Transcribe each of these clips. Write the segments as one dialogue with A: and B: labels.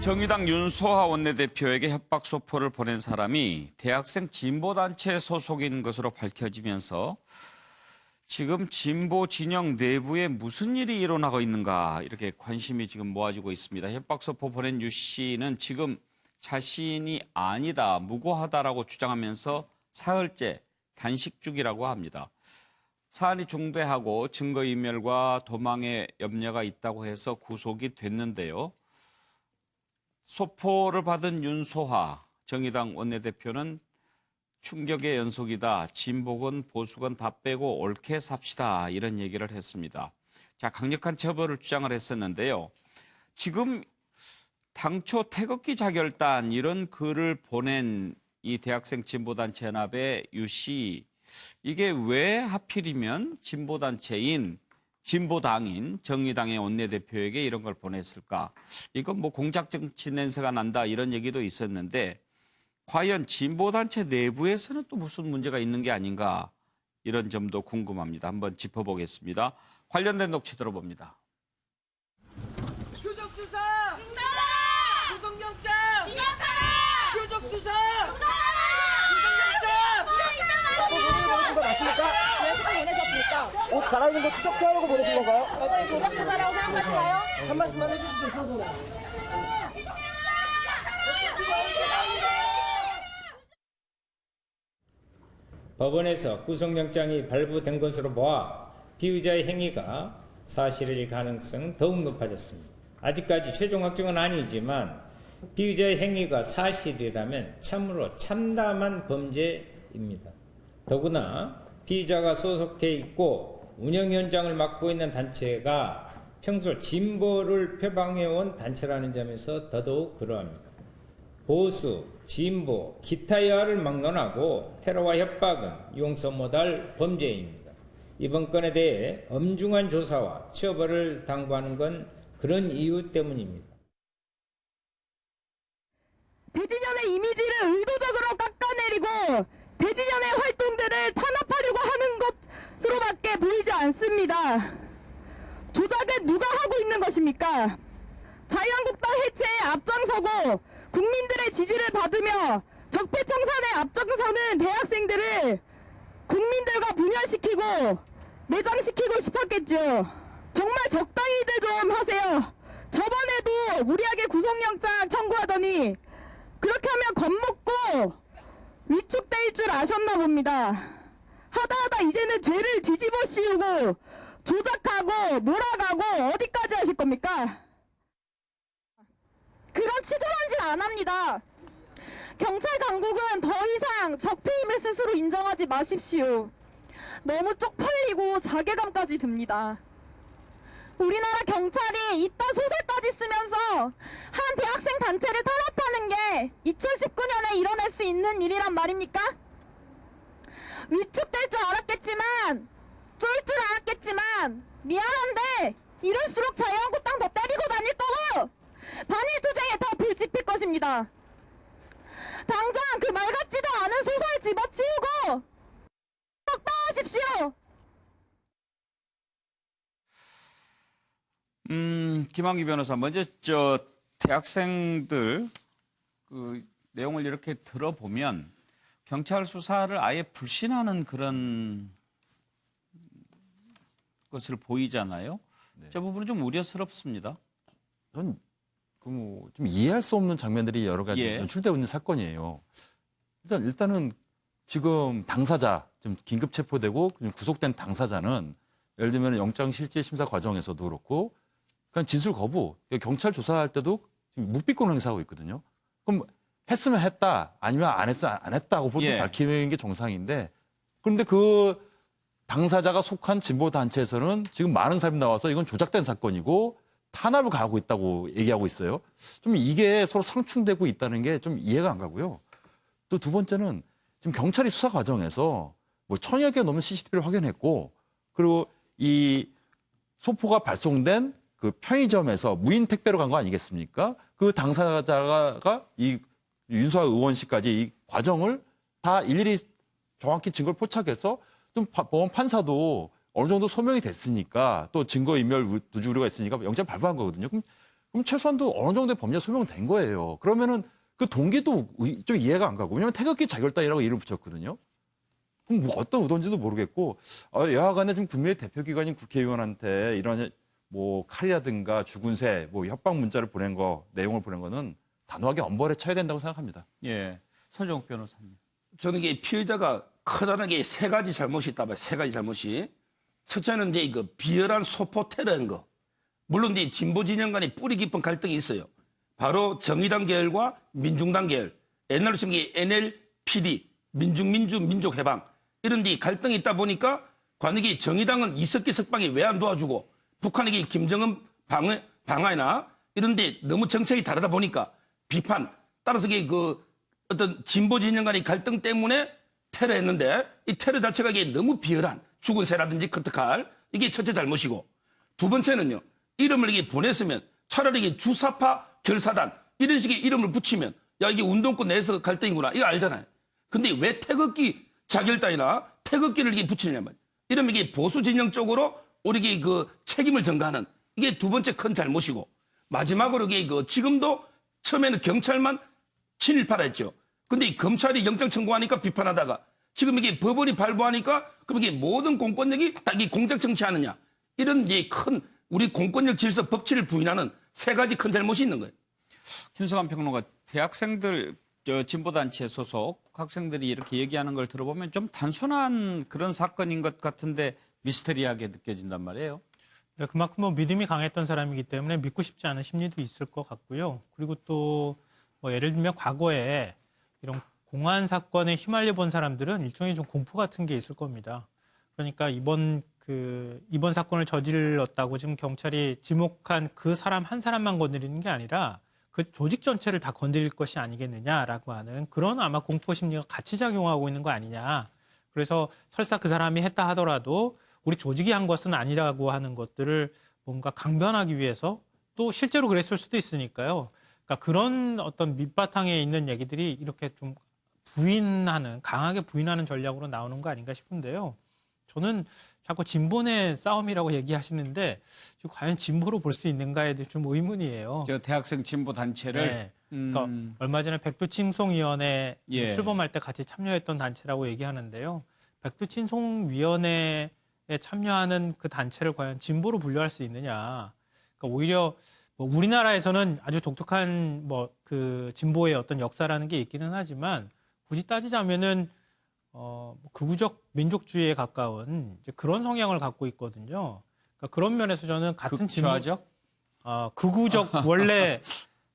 A: 정의당 윤소하 원내대표에게 협박 소포를 보낸 사람이 대학생 진보단체 소속인 것으로 밝혀지면서 지금 진보 진영 내부에 무슨 일이 일어나고 있는가 이렇게 관심이 지금 모아지고 있습니다. 협박 소포 보낸 유 씨는 지금 자신이 아니다, 무고하다라고 주장하면서 사흘째 단식 중이라고 합니다. 사안이 중대하고 증거인멸과 도망의 염려가 있다고 해서 구속이 됐는데요. 소포를 받은 윤소하 정의당 원내대표는 충격의 연속이다. 진보건 보수건 다 빼고 옳게 삽시다. 이런 얘기를 했습니다. 자, 강력한 처벌을 주장을 했었는데요. 지금 당초 태극기 자결단 이런 글을 보낸 이 대학생 진보단체 연합의 유 씨, 이게 왜 하필이면 진보당인 정의당의 원내대표에게 이런 걸 보냈을까? 이건 뭐 공작정치 냄새가 난다 이런 얘기도 있었는데 과연 진보단체 내부에서는 또 무슨 문제가 있는 게 아닌가 이런 점도 궁금합니다. 한번 짚어보겠습니다. 관련된 녹취 들어봅니다.
B: 표적수사! 구속영장! 표적수사!
C: 보내신 거 맞습니까?
D: 왜 휴가 보내셨습니까?
C: 옷 갈아입은 거 추적하려고 보내신 건가요?
D: 여전히 조작수사라고 생각하시나요?
C: 한 말씀만 해주시죠, 소부나.
E: 법원에서 구속영장이 발부된 것으로 보아 피의자의 행위가 사실일 가능성은 더욱 높아졌습니다. 아직까지 최종 확정은 아니지만 피의자의 행위가 사실이라면 참으로 참담한 범죄입니다. 더구나 피의자가 소속해 있고 운영 현장을 맡고 있는 단체가 평소 진보를 표방해온 단체라는 점에서 더더욱 그러합니다. 보수, 진보, 기타 여하를 막론하고 테러와 협박은 용서 못할 범죄입니다. 이번 건에 대해 엄중한 조사와 처벌을 당부하는 건 그런 이유 때문입니다.
F: 대진연의 이미지를 의도적으로 깎아내리고 대진연의 활동들을 탄압하려고 하는 것으로밖에 보이지 않습니다. 조작은 누가 하고 있는 것입니까? 자유한국당 해체에 앞장서고 국민들의 지지를 받으며 적폐청산에 앞장서는 대학생들을 국민들과 분열시키고 매장시키고 싶었겠죠. 정말 적당히들 좀 하세요. 저번에도 무리하게 구속영장 청구하더니 그렇게 하면 겁먹고 위축될 줄 아셨나 봅니다. 하다하다 이제는 죄를 뒤집어 씌우고 조작하고 몰아가고 어디까지 하실 겁니까? 그런 치졸한 짓 안 합니다. 경찰 당국은 더 이상 적폐임을 스스로 인정하지 마십시오. 너무 쪽팔리고 자괴감까지 듭니다. 우리나라 경찰이 이딴 소설까지 쓰면서 한 대학생 단체를 탄압하는 게 2019년에 일어날 수 있는 일이란 말입니까? 위축될 줄 알았겠지만 쫄 줄 알았겠지만 미안한데 이럴수록 자유한국당 더 때리고 다닐 거고 반일투쟁에 더 불 짚힐 것입니다. 당장 그 말 같지도 않은 소설 집어치우고 석방하십시오.
A: 김한기 변호사, 먼저 대학생들 그 내용을 이렇게 들어보면 경찰 수사를 아예 불신하는 그런 것을 보이잖아요.
G: 네.
A: 저 부분은 좀 우려스럽습니다.
G: 전 좀 이해할 수 없는 장면들이 여러 가지
A: 예.
G: 연출되고 있는 사건이에요. 일단은 지금 당사자, 지금 긴급 체포되고 구속된 당사자는 예를 들면 영장실질심사 과정에서도 그렇고 그냥 진술 거부, 경찰 조사할 때도 지금 묵비권을 행사하고 있거든요. 그럼 했으면 했다, 아니면 안 했다고 보통
A: 예.
G: 밝히는 게 정상인데 그런데 그 당사자가 속한 진보단체에서는 지금 많은 사람이 나와서 이건 조작된 사건이고 탄압을 가하고 있다고 얘기하고 있어요. 좀 이게 서로 상충되고 있다는 게 좀 이해가 안 가고요. 또 두 번째는 지금 경찰이 수사 과정에서 뭐 1000여 개 넘는 CCTV를 확인했고 그리고 이 소포가 발송된 그 편의점에서 무인 택배로 간 거 아니겠습니까? 그 당사자가 이 윤소아 의원 씨까지 이 과정을 다 일일이 정확히 증거를 포착해서 또 법원 판사도 어느 정도 소명이 됐으니까 또 증거인멸 누주 우려가 있으니까 영장 발부한 거거든요. 그럼 그럼 최소한도 어느 정도의 법률 소명된 거예요. 그러면은 그 동기도 좀 이해가 안 가고, 왜냐면 태극기 자결단이라고 이름을 붙였거든요. 그럼 뭐 어떤 의도인지도 모르겠고, 여하간에 좀 국민의 대표기관인 국회의원한테 이런 뭐 칼이라든가 죽은 새, 뭐 협박 문자를 보낸 거, 내용을 보낸 거는 단호하게 엄벌에 쳐야 된다고 생각합니다.
A: 예. 서정욱 변호사님.
H: 저는 이게 피해자가 커다랗게 세 가지 잘못이 있다 봐요. 세 가지 잘못이. 첫째는 이제 그 비열한 소포 테러인 거. 물론 이제 진보 진영 간에 뿌리 깊은 갈등이 있어요. 바로 정의당 계열과 민중당 계열. 옛날로 치면 이게 NLPD, 민중민주민족해방 이런 데 갈등이 있다 보니까 관익이 정의당은 이석기 석방이 왜 안 도와주고 북한에게 김정은 방화나 이런 데 너무 정책이 다르다 보니까 비판 따라서 이게 그 어떤 진보 진영 간의 갈등 때문에 테러했는데 이 테러 자체가 이게 너무 비열한 죽은 새라든지 커트칼 이게 첫째 잘못이고 두 번째는요. 이름을 이게 보냈으면 차라리 이게 주사파 결사단 이런 식의 이름을 붙이면 야 이게 운동권 내에서 갈등이구나 이거 알잖아요. 근데 왜 태극기 자결단이나 태극기를 이게 붙이느냐 말이에요. 이러면 이게 보수 진영 쪽으로 우리 그 책임을 전가하는 이게 두 번째 큰 잘못이고 마지막으로 이게 그 지금도 처음에는 경찰만 친일파라 했죠. 근데 이 검찰이 영장 청구하니까 비판하다가 지금 이게 법원이 발부하니까 그럼 이게 모든 공권력이 딱 이 공작 정치하느냐 이런 이제 큰 우리 공권력 질서 법치를 부인하는 세 가지 큰 잘못이 있는 거예요.
A: 김성환 평론가, 대학생들 진보단체 소속 학생들이 이렇게 얘기하는 걸 들어보면 좀 단순한 그런 사건인 것 같은데 미스터리하게 느껴진단 말이에요.
I: 네, 그만큼 뭐 믿음이 강했던 사람이기 때문에 믿고 싶지 않은 심리도 있을 것 같고요. 그리고 또 뭐 예를 들면 과거에 이런 공안 사건에 휘말려 본 사람들은 일종의 좀 공포 같은 게 있을 겁니다. 그러니까 이번 사건을 저질렀다고 지금 경찰이 지목한 그 사람 한 사람만 건드리는 게 아니라 그 조직 전체를 다 건드릴 것이 아니겠느냐라고 하는 그런 아마 공포 심리가 같이 작용하고 있는 거 아니냐. 그래서 설사 그 사람이 했다 하더라도 우리 조직이 한 것은 아니라고 하는 것들을 뭔가 강변하기 위해서 또 실제로 그랬을 수도 있으니까요. 그러니까 그런 어떤 밑바탕에 있는 얘기들이 이렇게 좀 강하게 부인하는 전략으로 나오는 거 아닌가 싶은데요. 저는 자꾸 진보의 싸움이라고 얘기하시는데 과연 진보로 볼 수 있는가에 대해 좀 의문이에요.
A: 저 대학생 진보 단체를
I: 네. 그러니까 얼마 전에 백두친송위원회
A: 예.
I: 출범할 때 같이 참여했던 단체라고 얘기하는데요. 백두친송위원회에 참여하는 그 단체를 과연 진보로 분류할 수 있느냐. 그러니까 오히려 뭐 우리나라에서는 아주 독특한 뭐 그 진보의 어떤 역사라는 게 있기는 하지만 굳이 따지자면은 극우적 민족주의에 가까운 이제 그런 성향을 갖고 있거든요. 그러니까 그런 면에서 저는 같은
A: 극좌적?
I: 극우적 원래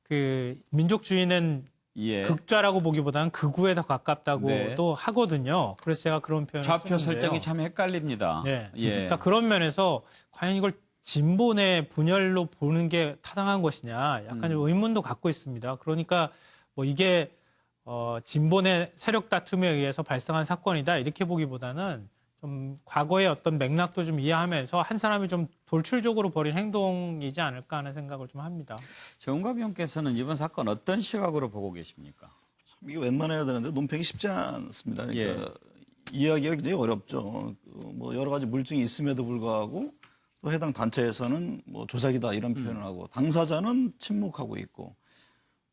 I: 그 민족주의는
A: 예.
I: 극좌라고 보기보다는 극우에 더 가깝다고도
A: 네.
I: 하거든요. 그래서 제가 그런 표현을
A: 좌표
I: 쓰는데요.
A: 설정이 참 헷갈립니다.
I: 네.
A: 예.
I: 그러니까 그런 면에서 과연 이걸 진보 내 분열로 보는 게 타당한 것이냐 약간 좀 의문도 갖고 있습니다. 그러니까 뭐 이게 진보 내 세력 다툼에 의해서 발생한 사건이다 이렇게 보기보다는 좀 과거의 어떤 맥락도 좀 이해하면서 한 사람이 좀 돌출적으로 벌인 행동이지 않을까 하는 생각을 좀 합니다.
A: 정은갑 의원께서는 이번 사건 어떤 시각으로 보고 계십니까?
J: 이게 웬만해야 되는데 논평이 쉽지 않습니다. 그러니까 이해하기가 굉장히 어렵죠. 뭐 여러 가지 물증이 있음에도 불구하고 또 해당 단체에서는 뭐 조작이다 이런 표현을 하고 당사자는 침묵하고 있고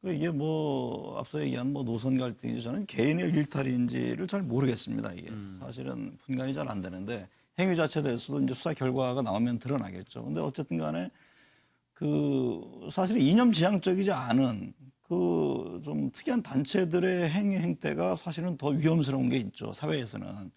J: 이게 뭐 앞서 얘기한 뭐 노선 갈등인지 저는 개인의 일탈인지를 잘 모르겠습니다. 이게 사실은 분간이 잘 안 되는데 행위 자체에 대해서도 이제 수사 결과가 나오면 드러나겠죠. 근데 어쨌든 간에 그 사실 이념지향적이지 않은 그 좀 특이한 단체들의 행위 행태가 사실은 더 위험스러운 게 있죠. 사회에서는.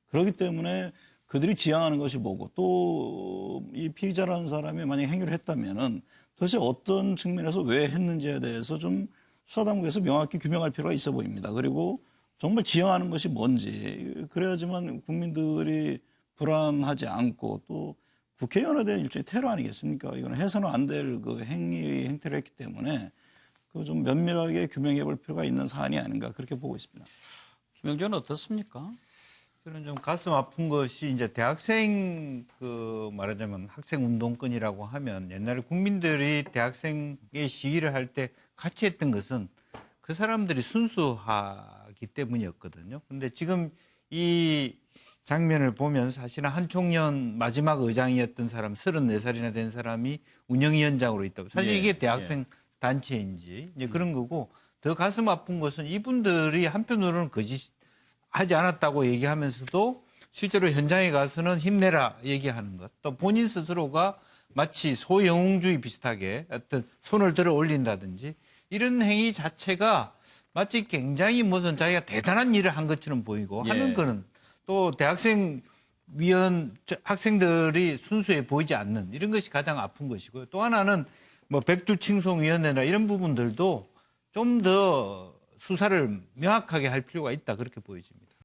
J: 그렇기 때문에 그들이 지향하는 것이 뭐고 또 이 피의자라는 사람이 만약에 행위를 했다면은 도대체 어떤 측면에서 왜 했는지에 대해서 좀 수사당국에서 명확히 규명할 필요가 있어 보입니다. 그리고 정말 지향하는 것이 뭔지 그래야지만 국민들이 불안하지 않고 또 국회의원에 대한 일종의 테러 아니겠습니까? 이거는 해서는 안 될 그 행태를 했기 때문에 그 좀 면밀하게 규명해 볼 필요가 있는 사안이 아닌가 그렇게 보고 있습니다.
A: 김영준 어떻습니까?
K: 저는 좀 가슴 아픈 것이 이제 대학생 말하자면 학생 운동권이라고 하면 옛날에 국민들이 대학생의 시위를 할 때 같이 했던 것은 그 사람들이 순수하기 때문이었거든요. 그런데 지금 이 장면을 보면 사실은 한 총련 마지막 의장이었던 사람 34살이나 된 사람이 운영위원장으로 있다고. 사실
G: 예,
K: 이게 대학생 단체인지 이제 그런 거고 더 가슴 아픈 것은 이분들이 한편으로는 거짓하지 않았다고 얘기하면서도 실제로 현장에 가서는 힘내라 얘기하는 것. 또 본인 스스로가 마치 소영웅주의 비슷하게 어떤 손을 들어 올린다든지 이런 행위 자체가 마치 굉장히 무슨 자기가 대단한 일을 한 것처럼 보이고
G: 예.
K: 하는 거는 또 학생들이 순수해 보이지 않는 이런 것이 가장 아픈 것이고요. 또 하나는 뭐 백두칭송위원회나 이런 부분들도 좀 더 수사를 명확하게 할 필요가 있다 그렇게 보여집니다.